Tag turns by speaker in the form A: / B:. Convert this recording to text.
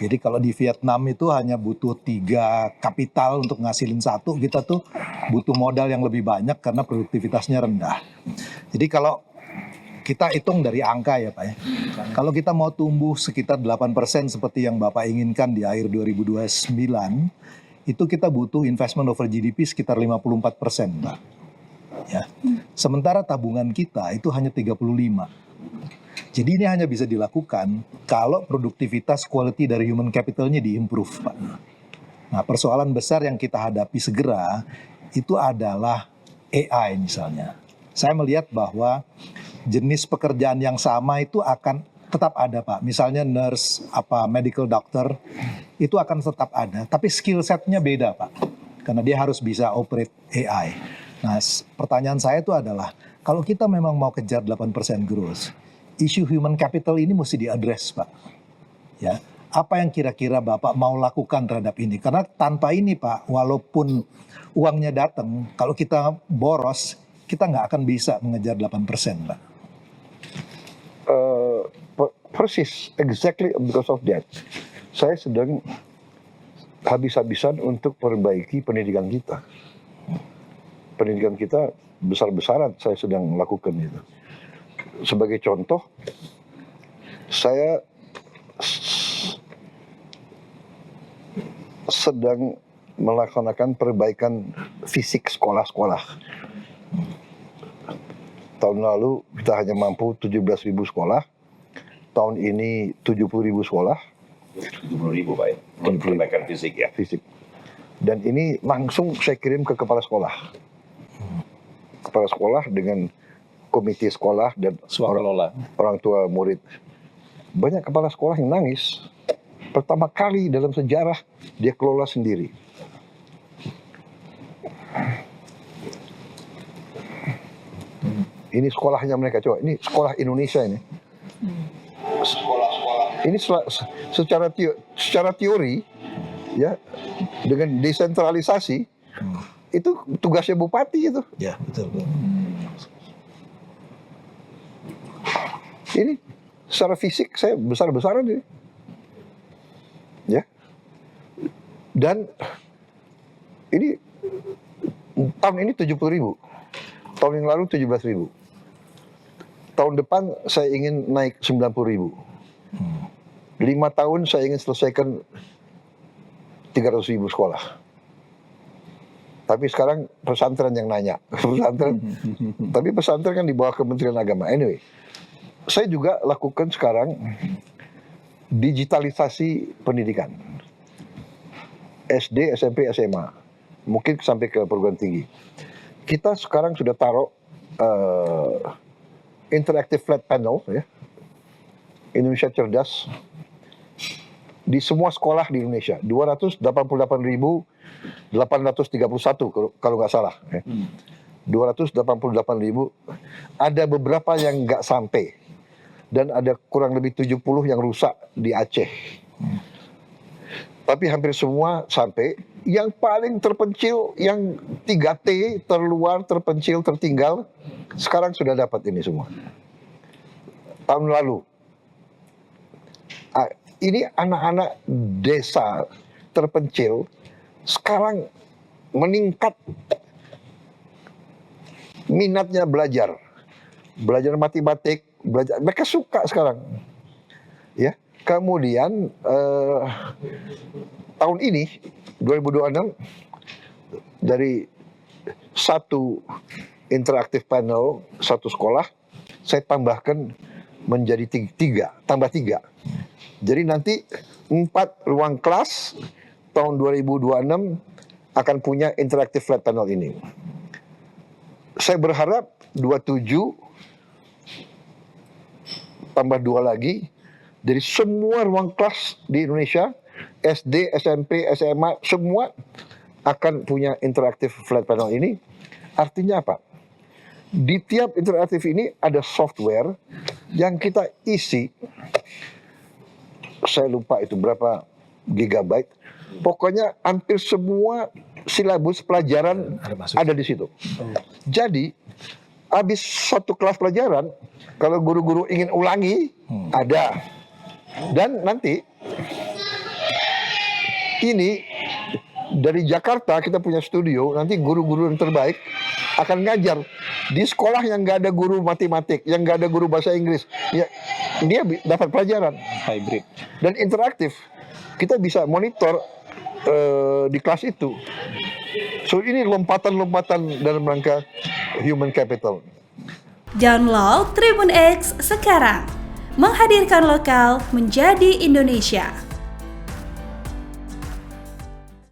A: Jadi kalau di Vietnam itu hanya butuh 3 kapital untuk ngasilin 1, kita tuh butuh modal yang lebih banyak karena produktivitasnya rendah. Jadi kalau kita hitung dari angka ya Pak ya, kalau kita mau tumbuh sekitar 8% seperti yang Bapak inginkan di akhir 2029, itu kita butuh investment over GDP sekitar 54%, Pak. Ya. Sementara tabungan kita itu hanya 35. Jadi ini hanya bisa dilakukan kalau produktivitas quality dari human capitalnya diimprove, Pak. Nah, persoalan besar yang kita hadapi segera itu adalah AI misalnya. Saya melihat bahwa jenis pekerjaan yang sama itu akan tetap ada, Pak. Misalnya nurse, medical doctor, itu akan tetap ada. Tapi skill setnya beda, Pak. Karena dia harus bisa operate AI. Nah, pertanyaan saya itu adalah, kalau kita memang mau kejar 8% growth, isu human capital ini mesti diadres, Pak. Ya, apa yang kira-kira Bapak mau lakukan terhadap ini? Karena tanpa ini, Pak, walaupun uangnya datang, kalau kita boros, kita nggak akan bisa mengejar 8%, Pak.
B: Persis, exactly because of that. Saya sedang habis-habisan untuk perbaiki pendidikan kita. Pendidikan kita besar-besaran saya sedang lakukan itu. Sebagai contoh, saya sedang melaksanakan perbaikan fisik sekolah-sekolah. Tahun lalu kita hanya mampu 17.000 sekolah. Tahun ini 70.000 sekolah.
C: 70.000 Pak ya, untuk perbaikan fisik ya.
B: Fisik. Dan ini langsung saya kirim ke kepala sekolah. Kepala sekolah dengan komite sekolah dan orang tua murid. Banyak kepala sekolah yang nangis. Pertama kali dalam sejarah dia kelola sendiri. Ini sekolahnya mereka, coba. Ini sekolah Indonesia ini. Ini secara teori, ya, dengan desentralisasi, itu tugasnya bupati itu.
A: Ya, betul.
B: Ini secara fisik saya besar-besaran ini. Ya. Dan ini tahun ini 70.000. Tahun yang lalu 17.000. Tahun depan saya ingin naik 90.000. 5 tahun saya ingin selesaikan 300.000 sekolah. Tapi sekarang pesantren yang nanya. Pesantren. Tapi pesantren kan di bawah Kementerian Agama. Anyway, saya juga lakukan sekarang digitalisasi pendidikan. SD, SMP, SMA. Mungkin sampai ke perguruan tinggi. Kita sekarang sudah taruh interactive flat panel, ya, Indonesia Cerdas, di semua sekolah di Indonesia. 288.831 kalau nggak salah. Ya. 288.000. Ada beberapa yang nggak sampai. Dan ada kurang lebih 70 yang rusak di Aceh. Tapi hampir semua sampai. Yang paling terpencil, yang 3T, terluar, terpencil, tertinggal, sekarang sudah dapat ini semua. Tahun lalu. Ini anak-anak desa terpencil, sekarang meningkat minatnya belajar. Belajar matematik, mereka suka sekarang. Ya. Kemudian tahun ini 2026 dari satu interaktif panel satu sekolah saya tambahkan menjadi 3, tambah 3. Jadi nanti 4 ruang kelas tahun 2026 akan punya interaktif flat panel ini. Saya berharap 27 tambah 2 lagi dari semua ruang kelas di Indonesia, SD, SMP, SMA, semua akan punya interaktif flat panel ini. Artinya apa? Di tiap interaktif ini ada software yang kita isi, saya lupa itu berapa gigabyte, pokoknya hampir semua silabus pelajaran ada di situ. Jadi, habis satu kelas pelajaran, kalau guru-guru ingin ulangi, ada. Dan nanti ini dari Jakarta kita punya studio, nanti guru-guru yang terbaik akan ngajar di sekolah yang nggak ada guru matematik, yang nggak ada guru bahasa Inggris. Ya, dia dapat pelajaran
D: Hybrid.
B: dan interaktif. Kita bisa monitor di kelas itu. So ini lompatan-lompatan dalam rangka human capital.
E: Download Tribun X sekarang. Menghadirkan lokal menjadi Indonesia.